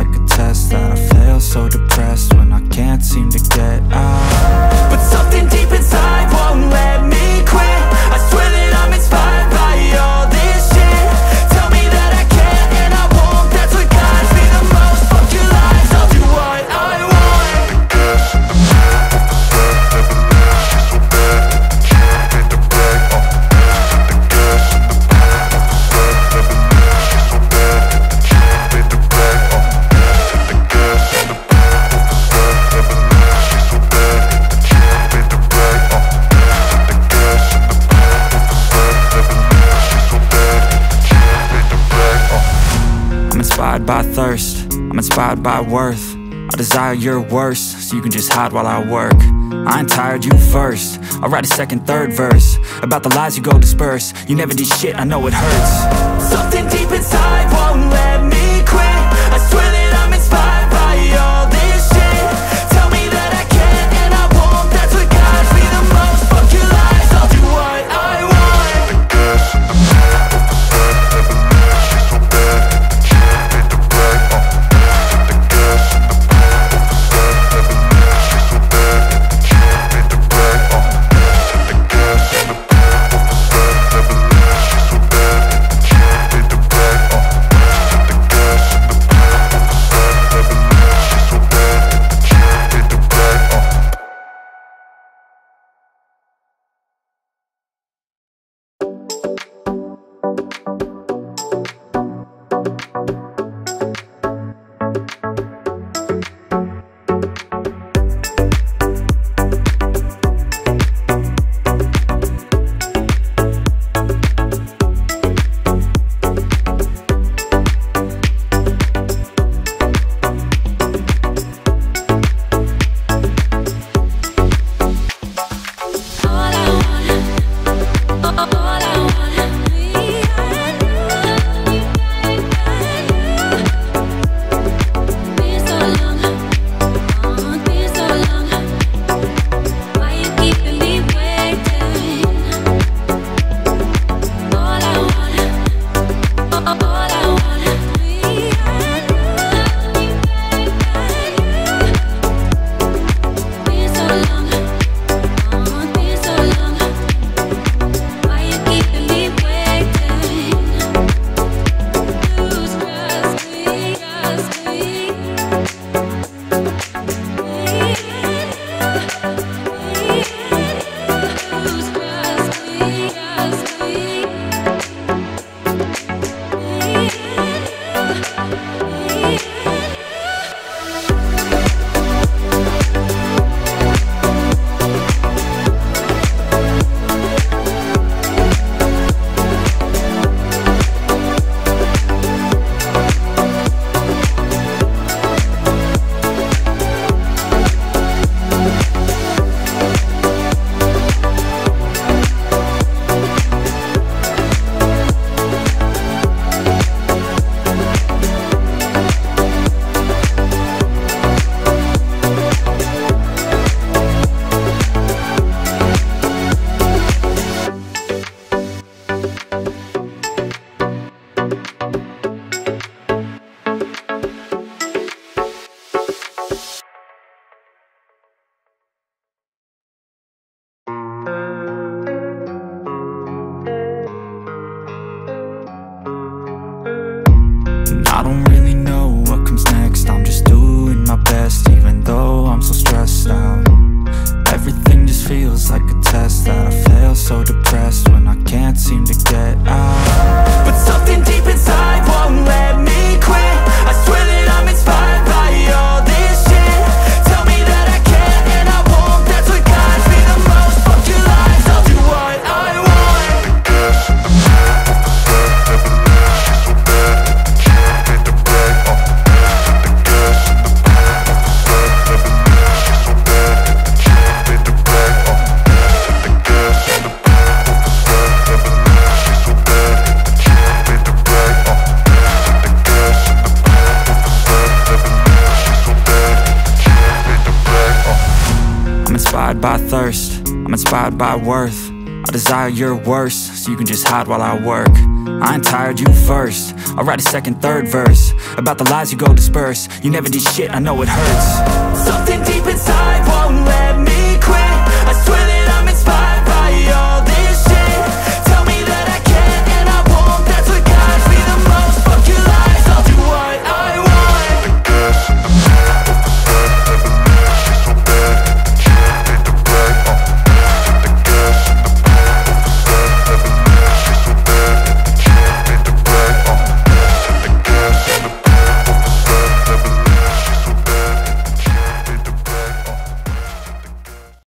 like a test that I fail, so depressed when I can't seem to get out. But something deep inside won't let me quit. I swear that I'm inspired by all this shit. Tell me that I can't and I won't, that's what guides me the most. Fuck your lies, I'll do what I want. By thirst, I'm inspired by worth. I desire your worst, so you can just hide while I work. I ain't tired, you first. I'll write a second, third verse about the lies you go disperse. You never did shit, I know it hurts. Something deep inside won't let me quit. I swear that I'm inspired by all this shit. Tell me that I can't and I won't, that's what guides me the most. Fuck your lies, I'll do what I want. inspired by thirst, I'm inspired by worth. I desire your worst, so you can just hide while I work. I ain't tired, you first. I'll write a second, third verse about the lies you go disperse. You never did shit, I know it hurts. Something deep inside